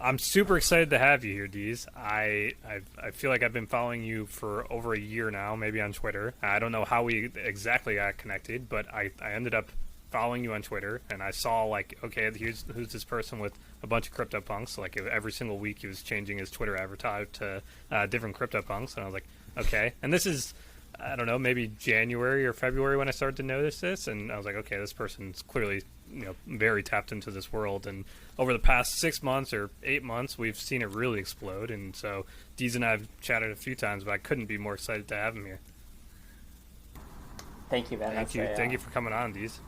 I'm super excited to have you here, Deez. I feel like I've been following you for over a year now, maybe on Twitter. I don't know how we exactly got connected, but I ended up following you on Twitter, and I saw, like, okay, who's this person with a bunch of CryptoPunks. Like, every single week he was changing his Twitter avatar to different CryptoPunks, and I was like, okay. And this is, I don't know, maybe January or February when I started to notice this, and I was like, okay, this person's clearly, very tapped into this world. And over the past 6 months or 8 months, we've seen it really explode. And so Deez and I have chatted a few times, but I couldn't be more excited to have him here. Thank you, man. Thank you for coming on, Deez.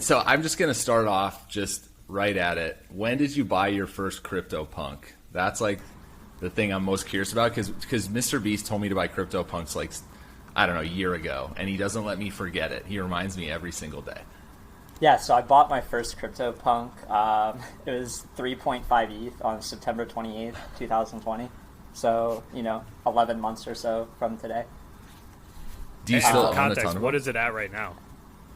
So I'm just going to start off just right at it. When did you buy your first CryptoPunk? That's like the thing I'm most curious about, because Mr. Beast told me to buy CryptoPunks like, I don't know, a year ago, and he doesn't let me forget it. He reminds me every single day. Yeah, so I bought my first CryptoPunk. It was 3.5 ETH on September 28th, 2020. So, 11 months or so from today. Do you still own context, a ton of what them? is it at right now?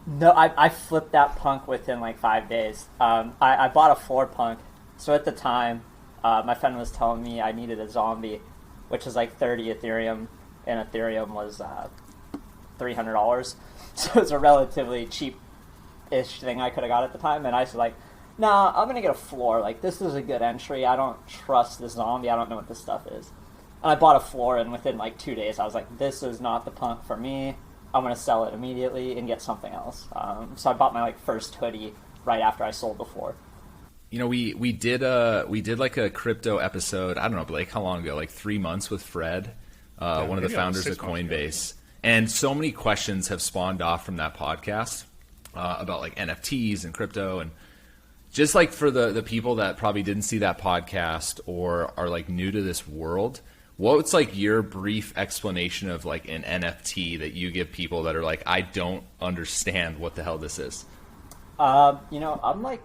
No, I flipped that punk within like 5 days. I bought a floor punk. So at the time, my friend was telling me I needed a zombie, which is like 30 Ethereum, and Ethereum was $300. So it's a relatively cheap-ish thing I could have got at the time. And I was like, nah, I'm going to get a floor. Like, this is a good entry. I don't trust this zombie. I don't know what this stuff is. And I bought a floor, and within like 2 days, I was like, this is not the punk for me. I'm going to sell it immediately and get something else. So I bought my first hoodie right after I sold the floor. We did like a crypto episode, I don't know, but like how long ago? Like 3 months with Fred, one of the founders of Coinbase. And so many questions have spawned off from that podcast about like NFTs and crypto. And just like for the people that probably didn't see that podcast or are like new to this world, what's like your brief explanation of like an NFT that you give people that are like, I don't understand what the hell this is? I'm like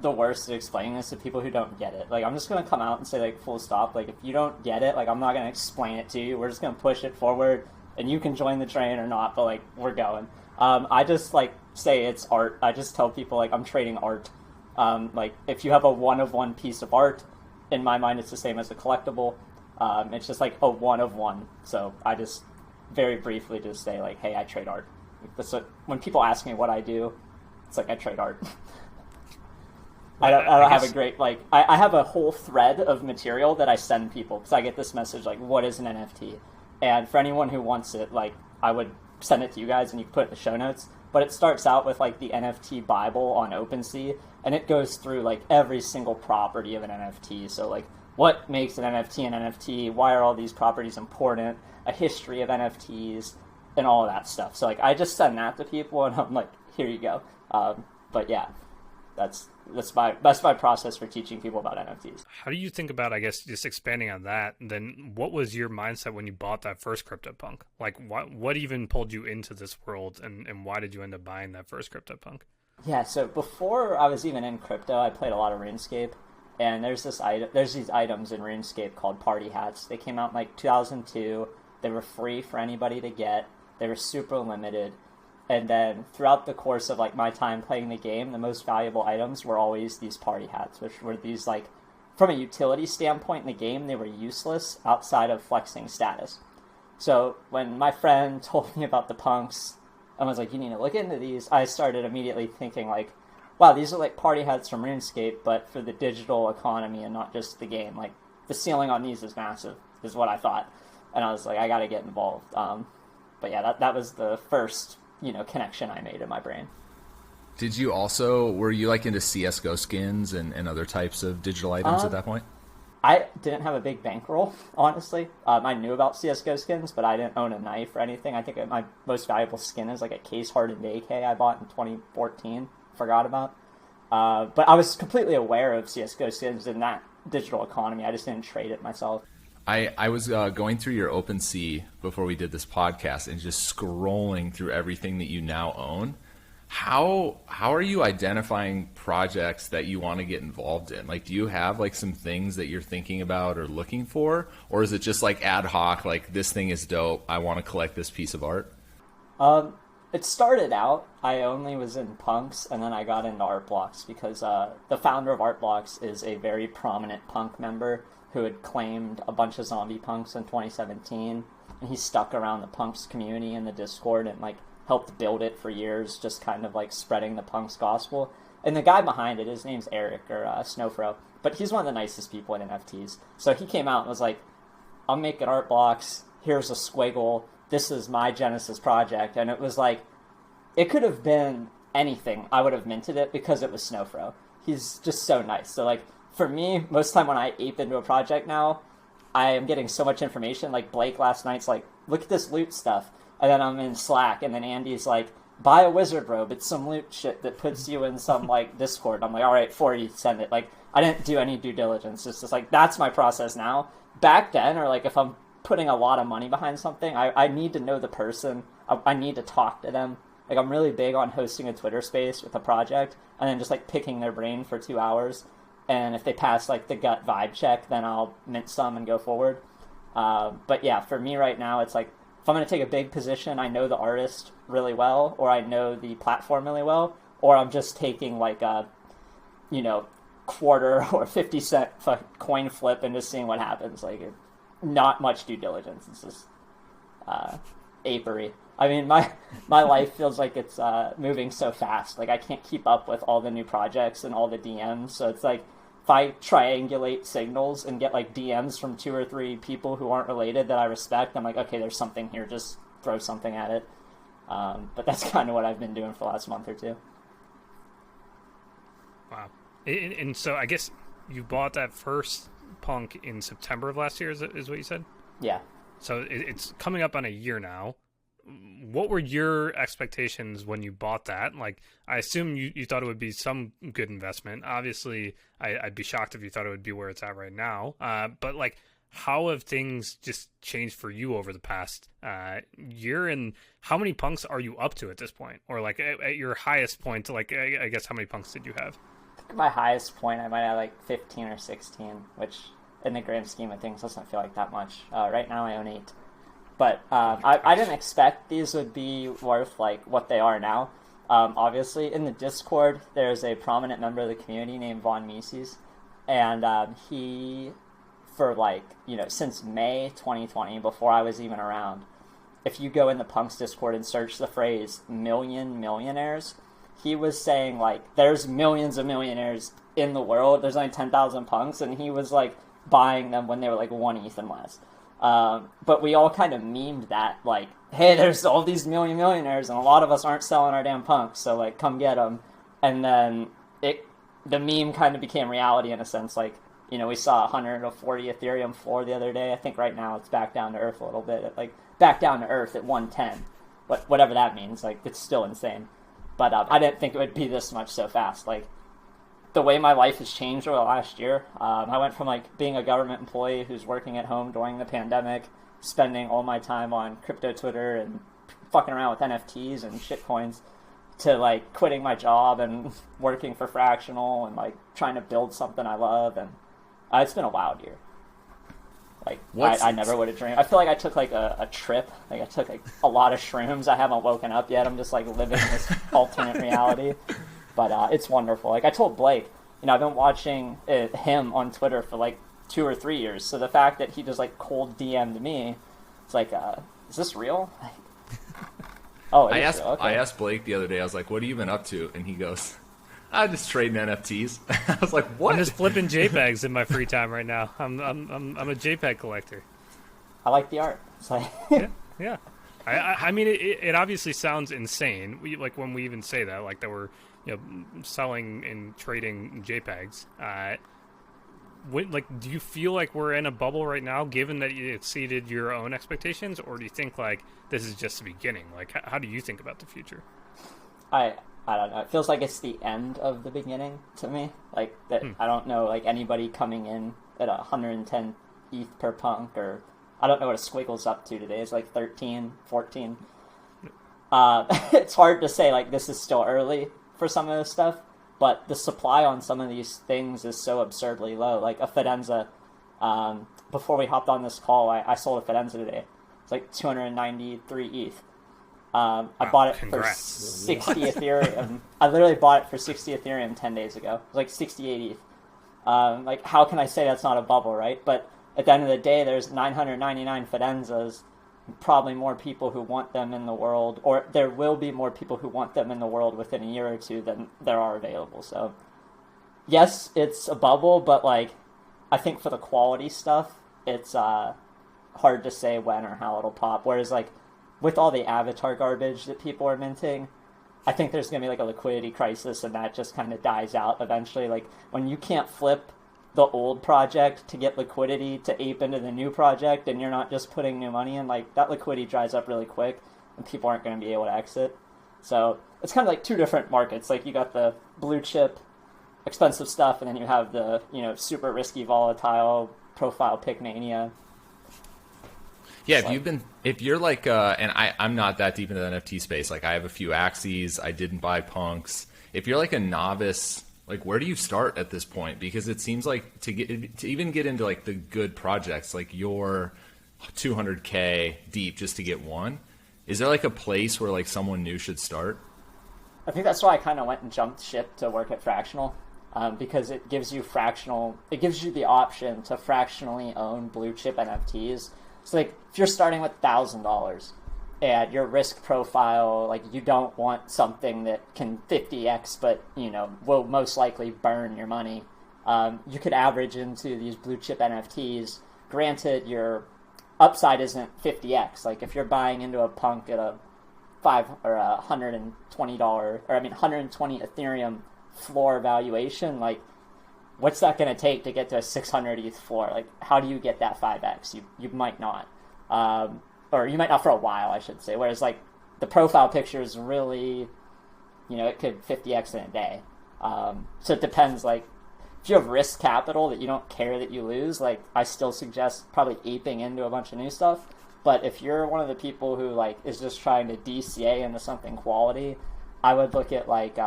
the worst at explaining this to people who don't get it. Like, I'm just going to come out and say like full stop. Like, if you don't get it, like, I'm not going to explain it to you. We're just going to push it forward and you can join the train or not, but like, we're going. I just like say it's art. I just tell people like I'm trading art. Like, if you have a one of one piece of art, in my mind, it's the same as a collectible. It's just like a one of one. So I just very briefly just say like, hey, I trade art. When people ask me what I do, it's like I trade art. I don't have a great, like, I have a whole thread of material that I send people because I get this message like, what is an NFT? And for anyone who wants it, like, I would send it to you guys and you can put it in the show notes. But it starts out with like the NFT Bible on OpenSea, and it goes through like every single property of an NFT. So like, what makes an NFT? Why are all these properties important? A history of NFTs and all of that stuff. So like, I just send that to people, and I'm like, here you go. But yeah, that's my process for teaching people about NFTs. How do you think about, I guess, just expanding on that? Then what was your mindset when you bought that first CryptoPunk? Like, what even pulled you into this world, and why did you end up buying that first CryptoPunk? Yeah, so before I was even in crypto, I played a lot of RuneScape. And there's these items in RuneScape called party hats. They came out in like 2002. They were free for anybody to get. They were super limited. And then throughout the course of like my time playing the game, the most valuable items were always these party hats, which were these like, from a utility standpoint in the game, they were useless outside of flexing status. So when my friend told me about the punks and was like, you need to look into these, I started immediately thinking like, wow, these are like party hats from RuneScape, but for the digital economy and not just the game. Like, the ceiling on these is massive, is what I thought. And I was like, I got to get involved. But yeah, that was the first, connection I made in my brain. Were you like into CSGO skins and other types of digital items at that point? I didn't have a big bankroll, honestly. I knew about CSGO skins, but I didn't own a knife or anything. I think my most valuable skin is like a case-hardened AK I bought in 2014. Forgot about. But I was completely aware of CSGO skins in that digital economy. I just didn't trade it myself. I was going through your OpenSea before we did this podcast and just scrolling through everything that you now own. How are you identifying projects that you want to get involved in? Like, do you have like some things that you're thinking about or looking for? Or is it just like ad hoc, like this thing is dope, I want to collect this piece of art? it started out, I only was in punks, and then I got into art blocks because the founder of art blocks is a very prominent punk member who had claimed a bunch of zombie punks in 2017, and he stuck around the punks community in the Discord and like helped build it for years, just kind of like spreading the punks gospel. And the guy behind it, his name's Eric or Snowfro, but he's one of the nicest people in NFTs. So he came out and was like, I'm making art blocks, here's a squiggle, this is my Genesis project. And it was like, it could have been anything. I would have minted it because it was Snowfro. He's just so nice. So like, for me, most of the time when I ape into a project now, I am getting so much information. Like Blake last night's like, look at this loot stuff. And then I'm in Slack, and then Andy's like, buy a wizard robe. It's some loot shit that puts you in some like Discord. I'm like, all right, 40, send it. Like, I didn't do any due diligence. It's just like, that's my process now. Back then, or like if I'm putting a lot of money behind something, I need to know the person. I need to talk to them. Like, I'm really big on hosting a Twitter space with a project and then just like picking their brain for 2 hours. And if they pass like the gut vibe check, then I'll mint some and go forward. But yeah, for me right now, it's like, if I'm going to take a big position, I know the artist really well, or I know the platform really well, or I'm just taking like a, quarter or 50-cent coin flip and just seeing what happens. Like, not much due diligence. It's just apery. I mean, my life feels like it's moving so fast. Like, I can't keep up with all the new projects and all the DMs. So it's like, if I triangulate signals and get like DMs from 2 or 3 people who aren't related that I respect, I'm like, okay, there's something here. Just throw something at it. But that's kind of what I've been doing for the last month or two. Wow. And so I guess you bought that first punk in September of last year, is what you said? Yeah. So it's coming up on a year now. What were your expectations when you bought that? Like, I assume you thought it would be some good investment. Obviously, I'd be shocked if you thought it would be where it's at right now. But like, how have things just changed for you over the past year? And how many punks are you up to at this point? Or like at your highest point, like, I guess how many punks did you have? My highest point, I might have like 15 or 16, which in the grand scheme of things doesn't feel like that much. Right now I own 8. But I didn't expect these would be worth like what they are now. Obviously, in the Discord, there's a prominent member of the community named Von Mises, and he, for like, since May 2020, before I was even around, if you go in the Punks Discord and search the phrase "million millionaires," he was saying like, there's millions of millionaires in the world. There's only 10,000 punks, and he was like buying them when they were like 1 ETH and less. But we all kind of memed that, like, hey, there's all these millionaires, and a lot of us aren't selling our damn punks, so, like, come get them. And then the meme kind of became reality in a sense. Like, we saw 140 Ethereum floor the other day. I think right now it's back down to earth a little bit. Back down to earth at 110. Whatever that means. Like, it's still insane. But I didn't think it would be this much so fast. Like, the way my life has changed over the last year, I went from like being a government employee who's working at home during the pandemic, spending all my time on crypto Twitter and fucking around with NFTs and shitcoins, to like quitting my job and working for Fractional and like trying to build something I love. And it's been a wild year. Like, I never would have dreamed. I feel like I took like a trip. Like, I took like a lot of shrooms. I haven't woken up yet. I'm just like living this alternate reality. But it's wonderful. Like, I told Blake, I've been watching him on Twitter for like 2 or 3 years. So the fact that he just like cold DM'd me, it's like, is this real? Oh, I asked, okay. I asked Blake the other day. I was like, "What have you been up to?" And he goes, "I'm just trading NFTs." I was like, "What?" I'm just flipping JPEGs in my free time right now. I'm a JPEG collector. I like the art. It's like yeah. I mean, it obviously sounds insane. Like when we even say that, like that we're selling and trading JPEGs. Do you feel like we're in a bubble right now, given that you exceeded your own expectations, or do you think like this is just the beginning? Like, how do you think about the future? I don't know. It feels like it's the end of the beginning to me. Like that, I don't know like anybody coming in at 110 ETH per punk, or I don't know what a squiggle's up to today. It's like 13, 14. It's hard to say like this is still early for some of this stuff. But the supply on some of these things is so absurdly low. Like a Fidenza, before we hopped on this call, I sold a Fidenza today. It's like 293 ETH. I bought it congrats. for 60 Ethereum. I literally bought it for 60 Ethereum 10 days ago. It was like 68 ETH. Like, how can I say that's not a bubble, right? But at the end of the day, there's 999 Fidenzas, probably more people who want them in the world, or there will be more people who want them in the world within a year or two than there are available. So, yes, it's a bubble, but, like, I think for the quality stuff, it's hard to say when or how it'll pop. Whereas, like, with all the avatar garbage that people are minting, I think there's going to be like a liquidity crisis, and that just kind of dies out eventually. Like, when you can't flip the old project to get liquidity to ape into the new project, and you're not just putting new money in, like, that liquidity dries up really quick and people aren't going to be able to exit. So it's kind of like two different markets. Like, you got the blue chip expensive stuff, and then you have the, you know, super risky volatile profile pick mania. Yeah, if you're like, and I'm not that deep into the NFT space. Like, I have a few Axes. I didn't buy punks. If you're like a novice, like, where do you start at this point? Because it seems like to even get into like the good projects, like you're 200K deep just to get one. Is there like a place where like someone new should start? I think that's why I kind of went and jumped ship to work at Fractional, because it gives you the option to fractionally own blue chip NFTs. So, like, if you're starting with $1,000 and your risk profile, like, you don't want something that can 50x, but, you know, will most likely burn your money, you could average into these blue chip NFTs. Granted, your upside isn't 50x. Like, if you're buying into a punk at a $120 120 Ethereum floor valuation, like, what's that going to take to get to a 600 ETH floor? Like, how do you get that 5x? You might not. Or you might not for a while, I should say. Whereas, like, the profile picture is really, you know, it could 50x in a day. So it depends. Like, if you have risk capital that you don't care that you lose, like, I still suggest probably aping into a bunch of new stuff. But if you're one of the people who, like, is just trying to DCA into something quality, I would look at, like,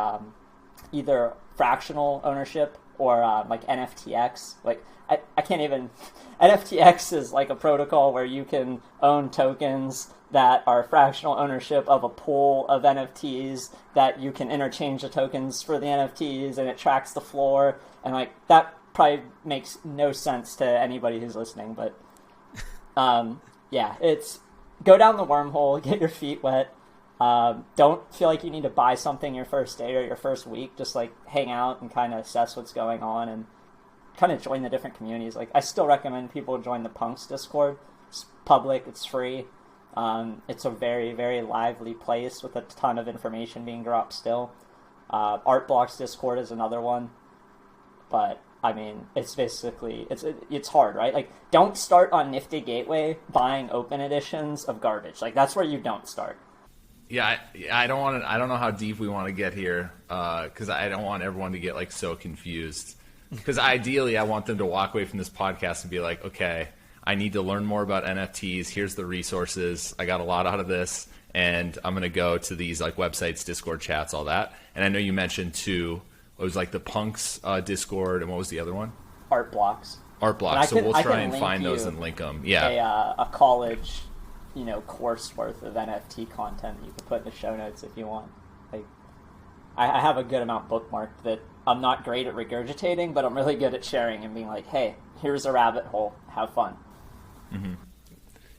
either fractional ownership or like NFTX. Like, I can't even... NFTX is like a protocol where you can own tokens that are fractional ownership of a pool of NFTs that you can interchange the tokens for the NFTs, and it tracks the floor. And, like, that probably makes no sense to anybody who's listening, but yeah, it's go down the wormhole, get your feet wet. Don't feel like you need to buy something your first day or your first week. Just, like, hang out and kind of assess what's going on and kind of join the different communities. Like, I still recommend people join the Punks Discord. It's public, it's free. It's a very, very lively place with a ton of information being dropped still. Art Blocks Discord is another one. But, I mean, it's basically, it's hard, right? Like, don't start on Nifty Gateway buying open editions of garbage. Like, that's where you don't start. Yeah, I don't know how deep we want to get here, because I don't want everyone to get, like, so confused. Because ideally, I want them to walk away from this podcast and be like, okay, I need to learn more about NFTs. Here's the resources. I got a lot out of this, and I'm going to go to these, like, websites, Discord chats, all that. And I know you mentioned, too, it was, like, the Punks Discord, and what was the other one? Art Blocks. Art Blocks. So we'll try and find those and link them. Yeah. A college, you know, course worth of NFT content you can put in the show notes if you want. Like, I have a good amount bookmarked that I'm not great at regurgitating, but I'm really good at sharing and being like, hey, here's a rabbit hole. Have fun. Mm-hmm.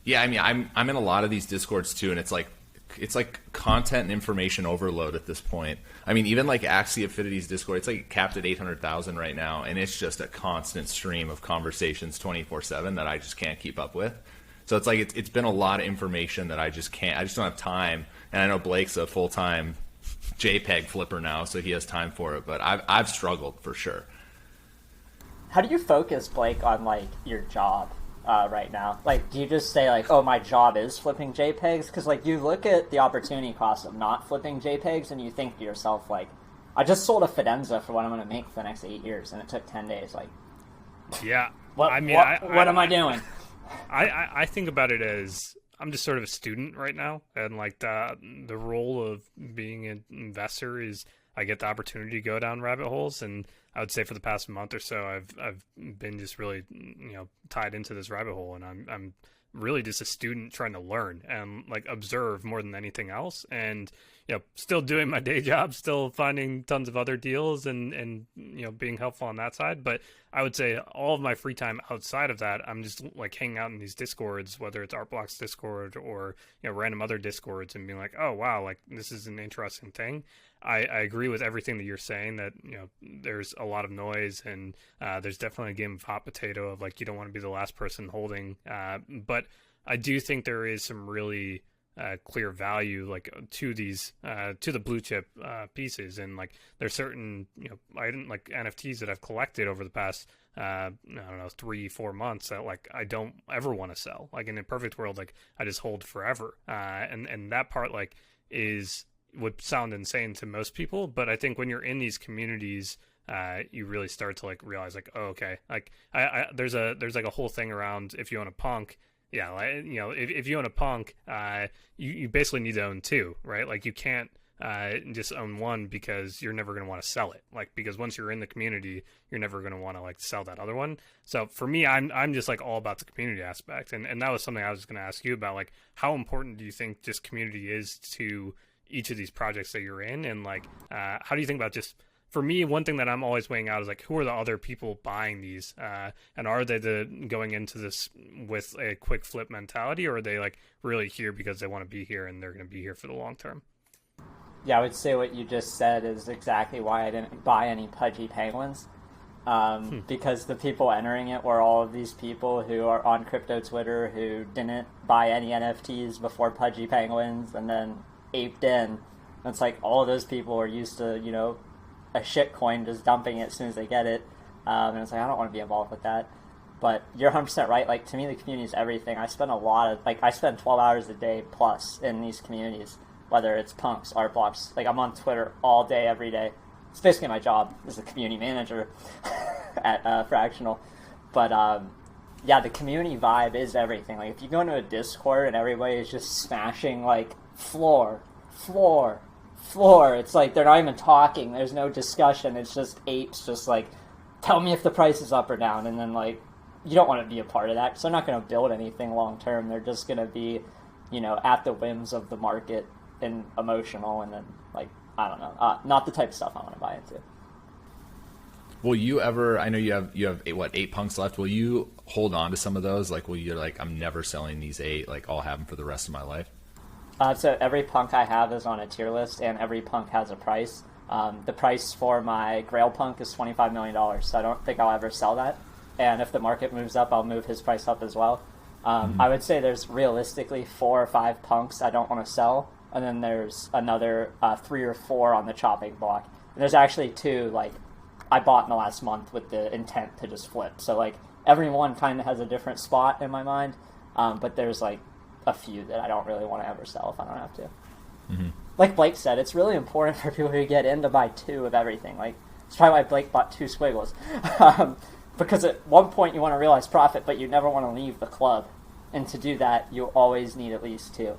Yeah, I mean, I'm in a lot of these Discords too, and it's like content and information overload at this point. I mean, even like Axie Affinity's Discord, it's like capped at 800,000 right now, and it's just a constant stream of conversations 24/7 that I just can't keep up with. So it's like it's been a lot of information that I just don't have time. And I know Blake's a full-time JPEG flipper now, so he has time for it. But I've struggled for sure. How do you focus, Blake, on, like, your job right now? Like, do you just say, like, oh, my job is flipping JPEGs? Because, like, you look at the opportunity cost of not flipping JPEGs, and you think to yourself, like, I just sold a Fidenza for what I'm going to make for the next 8 years, and it took 10 days. Like, yeah, what am I doing? I think about it as I'm just sort of a student right now, and, like, the role of being an investor is I get the opportunity to go down rabbit holes, and I would say for the past month or so I've been just really, you know, tied into this rabbit hole, and I'm really just a student trying to learn and like observe more than anything else. And still doing my day job, still finding tons of other deals and being helpful on that side. But I would say all of my free time outside of that, I'm just like hanging out in these Discords, whether it's Artblocks Discord or random other Discords, and being like, oh wow, like this is an interesting thing. I agree with everything that you're saying, that there's a lot of noise, and there's definitely a game of hot potato of like you don't want to be the last person holding. But I do think there is some really clear value like to these to the blue chip pieces, and like there's certain item like NFTs that I've collected over the past I don't know 3-4 months that like I don't ever want to sell. Like in a perfect world, like I just hold forever, and that part like would sound insane to most people, but I think when you're in these communities, you really start to like realize like, oh, okay, like there's like a whole thing around if you own a punk. Yeah, like, if you own a punk, you basically need to own two, right? Like you can't just own one because you're never going to want to sell it. Like because once you're in the community, you're never going to want to like sell that other one. So for me, I'm just like all about the community aspect, and that was something I was going to ask you about. Like how important do you think just community is to each of these projects that you're in, and like how do you think about just, for me, one thing that I'm always weighing out is like, who are the other people buying these, and are they going into this with a quick flip mentality, or are they like really here because they want to be here and they're going to be here for the long term? Yeah, I would say what you just said is exactly why I didn't buy any Pudgy Penguins, because the people entering it were all of these people who are on crypto Twitter who didn't buy any NFTs before Pudgy Penguins and then aped in. And it's like all of those people are used to a shit coin, just dumping it as soon as they get it, and it's like I don't want to be involved with that. But you're 100% right. Like to me, the community is everything. I spend 12 hours a day plus in these communities, whether it's punks, art blocks. Like I'm on Twitter all day, every day. It's basically my job as a community manager at Fractional. But yeah, the community vibe is everything. Like if you go into a Discord and everybody is just smashing like floor, it's like they're not even talking, there's no discussion, it's just apes just like, tell me if the price is up or down, and then like you don't want to be a part of that because they're not going to build anything long term. They're just going to be at the whims of the market and emotional, and then like I don't know, not the type of stuff I want to buy into. Will you ever, I know you have 8 punks left, will you hold on to some of those? Like will you like, I'm never selling these 8, like I'll have them for the rest of my life? So every punk I have is on a tier list, and every punk has a price. The price for my Grail punk is $25 million, so I don't think I'll ever sell that. And if the market moves up, I'll move his price up as well. I would say there's realistically 4 or 5 punks I don't want to sell, and then there's another 3 or 4 on the chopping block. And there's actually 2 like I bought in the last month with the intent to just flip. So like everyone kind of has a different spot in my mind, but there's like a few that I don't really want to ever sell if I don't have to. Mm-hmm. Like Blake said, it's really important for people who get in to buy 2 of everything. Like it's probably why Blake bought 2 squiggles, because at one point you want to realize profit, but you never want to leave the club, and to do that you always need at least 2.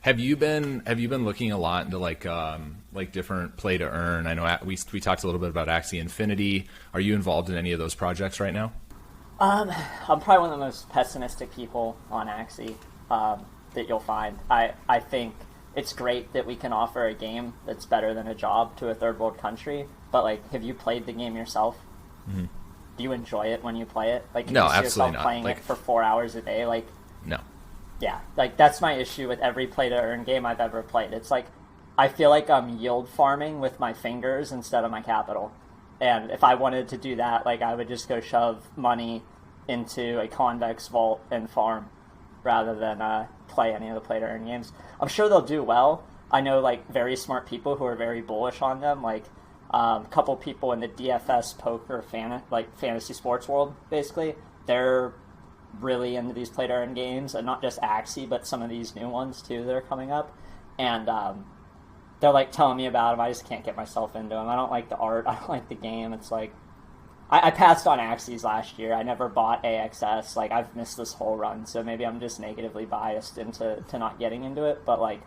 Have you been looking a lot into like different play to earn? I know we talked a little bit about Axie Infinity. Are you involved in any of those projects right now? I'm probably one of the most pessimistic people on Axie that you'll find. I think it's great that we can offer a game that's better than a job to a third world country, but like, have you played the game yourself? Mm-hmm. Do you enjoy it when you play it? Like, no, absolutely not. Playing like, it for 4 hours a day, like no. Yeah, like that's my issue with every play to earn game I've ever played. It's like I feel like I'm yield farming with my fingers instead of my capital. And if I wanted to do that, like I would just go shove money into a convex vault and farm rather than play any of the play to earn games. I'm sure they'll do well. I know like very smart people who are very bullish on them, like a couple people in the DFS poker fantasy sports world, basically. They're really into these play to earn games, and not just Axie, but some of these new ones too that are coming up. And they're like telling me about them. I just can't get myself into them. I don't like the art. I don't like the game. It's like I passed on Axies last year. I never bought AXS. Like I've missed this whole run, so maybe I'm just negatively biased into not getting into it. But like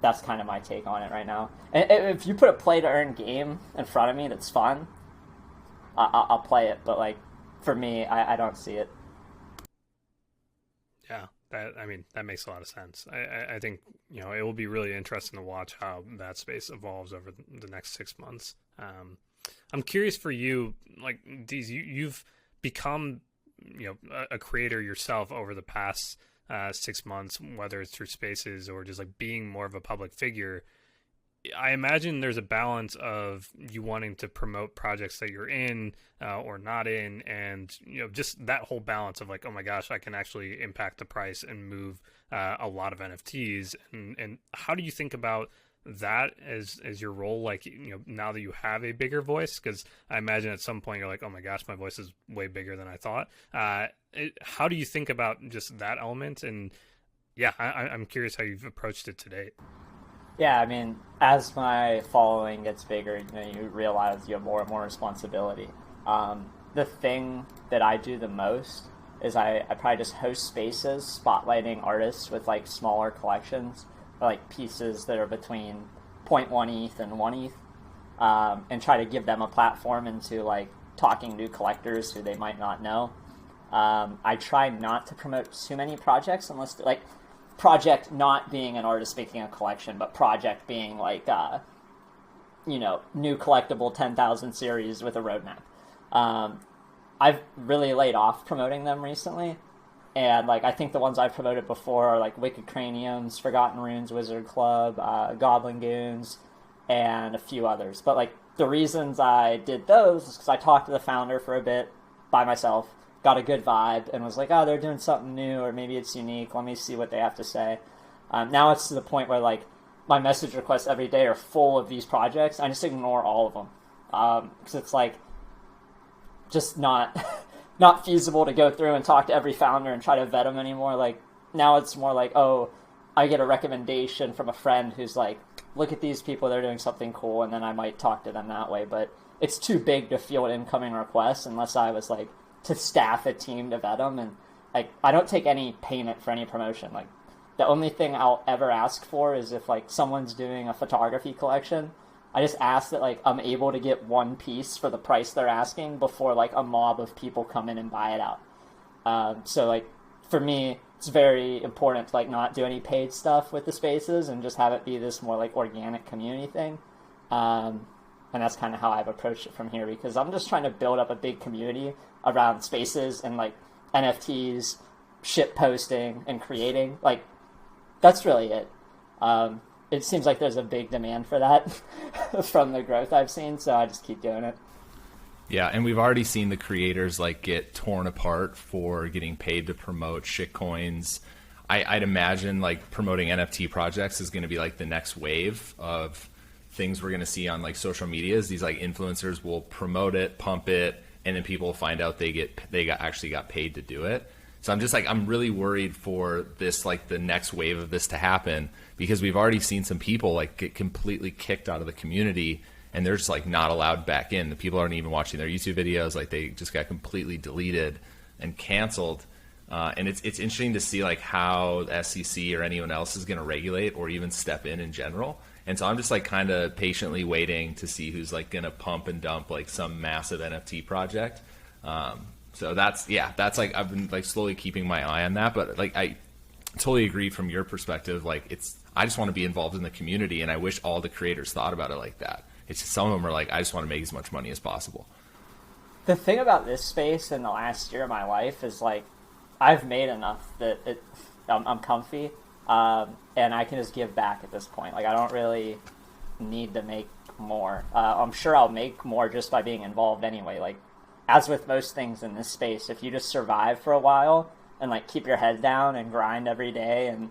that's kind of my take on it right now. And if you put a play to earn game in front of me that's fun, I'll play it. But like for me, I don't see it. Yeah, that makes a lot of sense. I think, it will be really interesting to watch how that space evolves over the next 6 months. I'm curious for you, like, Deez, you've become, a creator yourself over the past 6 months, whether it's through spaces or just like being more of a public figure. I imagine there's a balance of you wanting to promote projects that you're in or not in, and just that whole balance of like, oh my gosh, I can actually impact the price and move a lot of NFTs. And how do you think about that as your role? Like, now that you have a bigger voice, because I imagine at some point you're like, oh my gosh, my voice is way bigger than I thought. How do you think about just that element? And yeah, I'm curious how you've approached it to date. Yeah, I mean, as my following gets bigger, you realize you have more and more responsibility. The thing that I do the most is I probably just host spaces spotlighting artists with like smaller collections, or like pieces that are between zero 0.1 ETH and 1 ETH, and try to give them a platform into like talking to collectors who they might not know. I try not to promote too many projects unless like project not being an artist making a collection, but project being like new collectible 10,000 series with a roadmap. I've really laid off promoting them recently, and like I think the ones I've promoted before are like Wicked Craniums, Forgotten Runes, Wizard Club, Goblin Goons, and a few others. But like the reasons I did those is because I talked to the founder for a bit by myself, got a good vibe, and was like, oh, they're doing something new, or maybe it's unique. Let me see what they have to say. Now it's to the point where like my message requests every day are full of these projects. I just ignore all of them because it's like just not not feasible to go through and talk to every founder and try to vet them anymore. Like now it's more like, oh, I get a recommendation from a friend who's like, look at these people, they're doing something cool, and then I might talk to them that way. But it's too big to field incoming requests unless I was like to staff a team to vet them. And like I don't take any payment for any promotion. Like the only thing I'll ever ask for is if like someone's doing a photography collection, I just ask that like I'm able to get one piece for the price they're asking before like a mob of people come in and buy it out. So like for me, it's very important to like not do any paid stuff with the spaces and just have it be this more like organic community thing. And that's kind of how I've approached it from here, because I'm just trying to build up a big community around spaces and like NFTs, shit posting and creating. Like that's really it. It seems like there's a big demand for that from the growth I've seen, so I just keep doing it. Yeah, and we've already seen the creators like get torn apart for getting paid to promote shitcoins. I'd imagine like promoting NFT projects is going to be like the next wave of things we're going to see on like social medias. These like influencers will promote it, pump it, and then people will find out they actually got paid to do it. So I'm just like, I'm really worried for this, like the next wave of this to happen, because we've already seen some people like get completely kicked out of the community and they're just like not allowed back in. The people aren't even watching their YouTube videos. Like they just got completely deleted and canceled. And it's interesting to see like how the SEC or anyone else is going to regulate or even step in general. And so I'm just like kind of patiently waiting to see who's like going to pump and dump like some massive NFT project. So that's like, I've been like slowly keeping my eye on that, but like, I totally agree from your perspective. Like I just want to be involved in the community, and I wish all the creators thought about it like that. It's just, some of them are like, I just want to make as much money as possible. The thing about this space in the last year of my life is like, I've made enough that I'm comfy, and I can just give back at this point. Like I don't really need to make more. I'm sure I'll make more just by being involved anyway. Like, as with most things in this space, if you just survive for a while and like keep your head down and grind every day and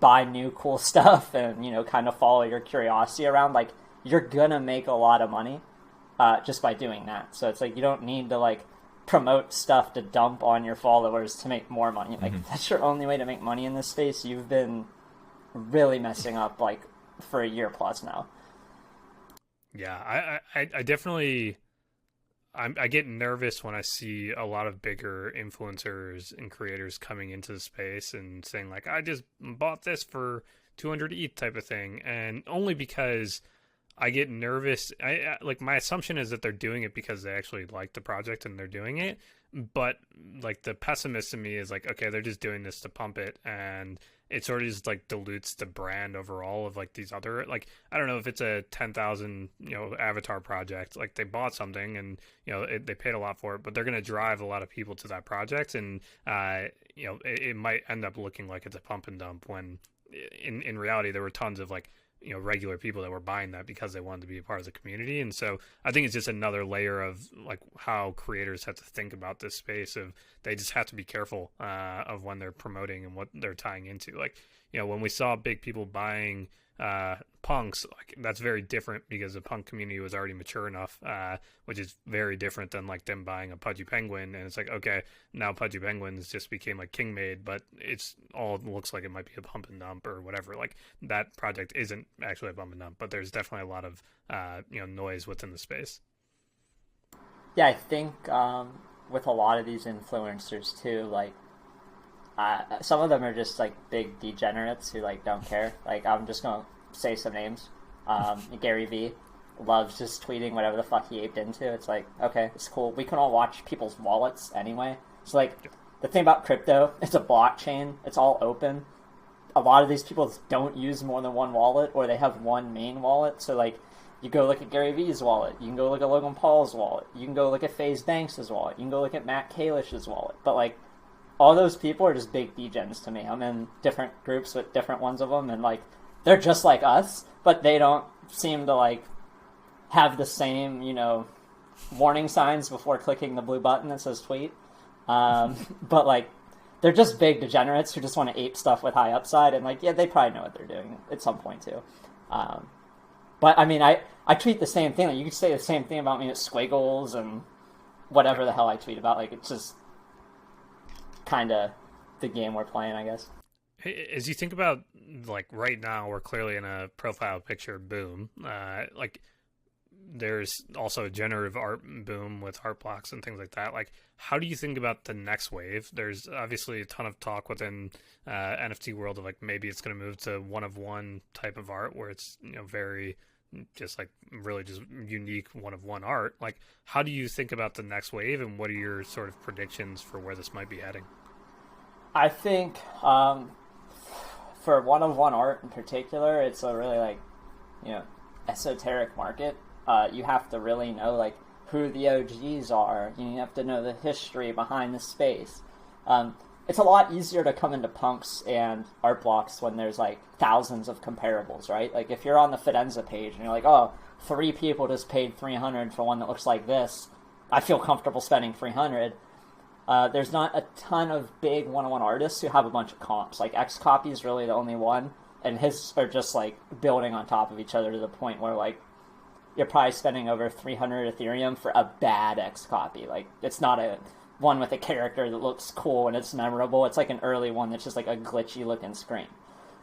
buy new cool stuff and, kind of follow your curiosity around, like you're gonna make a lot of money just by doing that. So it's like, you don't need to like promote stuff to dump on your followers to make more money. Like if that's your only way to make money in this space, you've been really messing up like for a year plus now. Yeah, I definitely... I get nervous when I see a lot of bigger influencers and creators coming into the space and saying like, I just bought this for 200 ETH type of thing. And only because I get nervous. Like my assumption is that they're doing it because they actually like the project and they're doing it. But like the pessimist in me is like, okay, they're just doing this to pump it, and it sort of just like dilutes the brand overall of like these other, like, I don't know if it's a 10,000 avatar project, like they bought something and they paid a lot for it, but they're going to drive a lot of people to that project, and it might end up looking like it's a pump and dump when in reality there were tons of like regular people that were buying that because they wanted to be a part of the community. And so I think it's just another layer of like how creators have to think about this space of, they just have to be careful of when they're promoting and what they're tying into. Like, when we saw big people buying punks, like that's very different because the punk community was already mature enough, which is very different than like them buying a Pudgy Penguin. And it's like, okay, now Pudgy Penguins just became like king made, but it's all looks like it might be a pump and dump or whatever. Like that project isn't actually a pump and dump, but there's definitely a lot of noise within the space. Yeah, I think with a lot of these influencers too, like some of them are just like big degenerates who like don't care. Like I'm just gonna say some names. Gary Vee loves just tweeting whatever the fuck he aped into. It's like, okay, it's cool. We can all watch people's wallets anyway. So like the thing about crypto, it's a blockchain. It's all open. A lot of these people don't use more than one wallet, or they have one main wallet. So like you go look at Gary Vee's wallet. You can go look at Logan Paul's wallet. You can go look at FaZe Banks' wallet. You can go look at Matt Kalish's wallet. But like all those people are just big degens to me. I'm in different groups with different ones of them, and like they're just like us, but they don't seem to like have the same, warning signs before clicking the blue button that says tweet. But like they're just big degenerates who just want to ape stuff with high upside, and like, yeah, they probably know what they're doing at some point too. But I mean, I tweet the same thing. Like, you could say the same thing about me at Squiggles and whatever the hell I tweet about. Like, it's just kind of the game we're playing, I guess. As you think about, like, right now, we're clearly in a profile picture boom. Like, there's also a generative art boom with art blocks and things like that. Like, how do you think about the next wave? There's obviously a ton of talk within NFT world of, like, maybe it's going to move to one-of-one type of art where it's, very just, like, really just unique one-of-one art. Like, how do you think about the next wave, and what are your sort of predictions for where this might be heading? I think for one-of-one art in particular, it's a really, like, esoteric market. You have to really know, like, who the OGs are. You have to know the history behind the space. It's a lot easier to come into punks and art blocks when there's, like, thousands of comparables, right? Like, if you're on the Fidenza page and you're like, oh, 3 people just paid $300 for one that looks like this, I feel comfortable spending $300. There's not a ton of big one-on-one artists who have a bunch of comps. Like, Xcopy is really the only one, and his are just, like, building on top of each other to the point where, like, you're probably spending over 300 Ethereum for a bad Xcopy. Like, it's not a one with a character that looks cool and it's memorable. It's like an early one that's just, like, a glitchy-looking screen.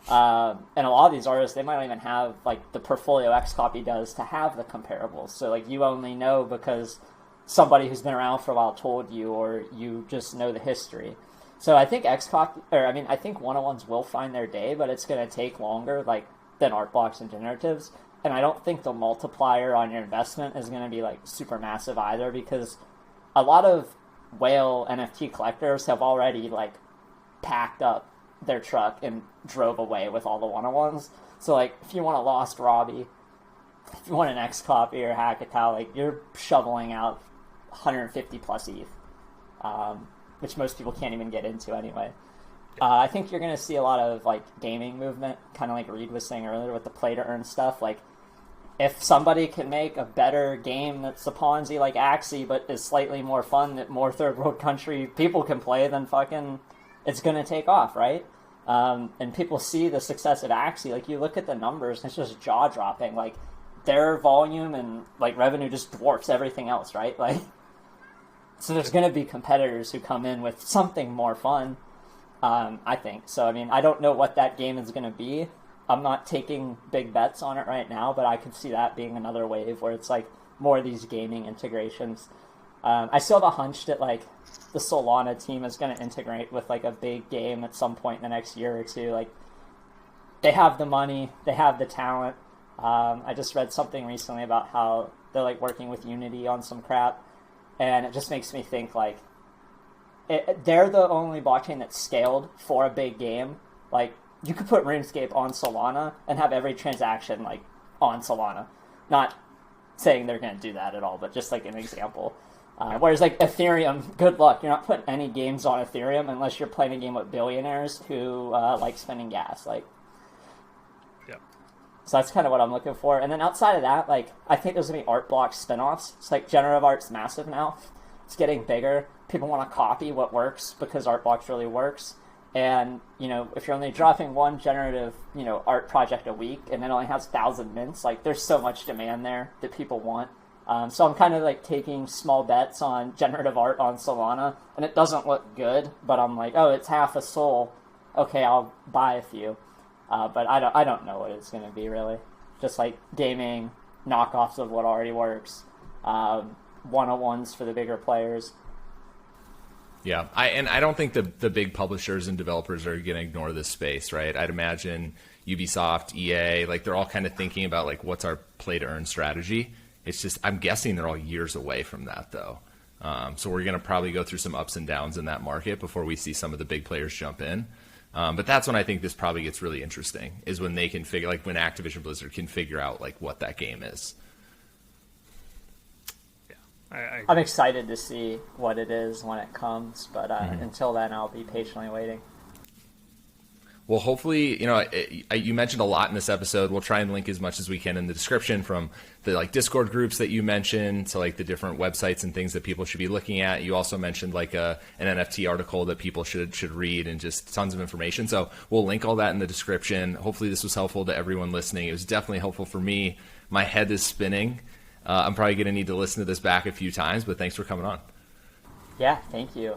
And a lot of these artists, they might not even have, like, the portfolio Xcopy does to have the comparables. So, like, you only know because somebody who's been around for a while told you, or you just know the history. So I think I think one-on-ones will find their day, but it's going to take longer, like, than art blocks and generatives. And I don't think the multiplier on your investment is going to be, like, super massive either, because a lot of whale NFT collectors have already, like, packed up their truck and drove away with all the one-on-ones. So, like, if you want a Lost Robbie, if you want an Xcopy or Hackatao, like, you're shoveling out 150 plus ETH, which most people can't even get into anyway. I think you're going to see a lot of, like, gaming movement, kind of like Reed was saying earlier with the play-to-earn stuff. Like, if somebody can make a better game that's a Ponzi like Axie, but is slightly more fun that more third-world country people can play, then fucking it's going to take off, right? And people see the success of Axie. Like, you look at the numbers, and it's just jaw-dropping. Like, their volume and, like, revenue just dwarfs everything else, right? Like, so there's going to be competitors who come in with something more fun, I think. So, I mean, I don't know what that game is going to be. I'm not taking big bets on it right now, but I could see that being another wave where it's, like, more of these gaming integrations. I still have a hunch that, like, the Solana team is going to integrate with, like, a big game at some point in the next year or two. Like, they have the money, they have the talent. I just read something recently about how they're like working with Unity on some crap, and it just makes me think like they're the only blockchain that's scaled for a big game. Like you could put RuneScape on Solana and have every transaction like on Solana. Not saying they're going to do that at all, but just like an example. Whereas like Ethereum, good luck. You're not putting any games on Ethereum unless you're playing a game with billionaires who like spending gas. Like, yeah. So that's kind of what I'm looking for. And then outside of that, like I think there's gonna be art block spinoffs. It's like generative art's massive now. It's getting bigger. People want to copy what works because art blocks really works. And if you're only dropping one generative art project a week and it only has 1,000 mints, like there's so much demand there that people want. So I'm kind of like taking small bets on generative art on Solana, and it doesn't look good, but I'm like, oh, it's half a soul. Okay, I'll buy a few. But I don't know what it's going to be really. Just like gaming, knockoffs of what already works, one-on-ones for the bigger players. Yeah, I don't think the big publishers and developers are going to ignore this space, right? I'd imagine Ubisoft, EA, like they're all kind of thinking about like what's our play-to-earn strategy. It's just, I'm guessing they're all years away from that, though. So we're going to probably go through some ups and downs in that market before we see some of the big players jump in. But that's when I think this probably gets really interesting, is when they can figure, like when Activision Blizzard can figure out like what that game is. Yeah, I'm excited to see what it is when it comes, but until then, I'll be patiently waiting. Well, hopefully, you mentioned a lot in this episode. We'll try and link as much as we can in the description, from the like Discord groups that you mentioned to like the different websites and things that people should be looking at. You also mentioned like an NFT article that people should read, and just tons of information. So we'll link all that in the description. Hopefully this was helpful to everyone listening. It was definitely helpful for me. My head is spinning. I'm probably going to need to listen to this back a few times, but thanks for coming on. Yeah, thank you.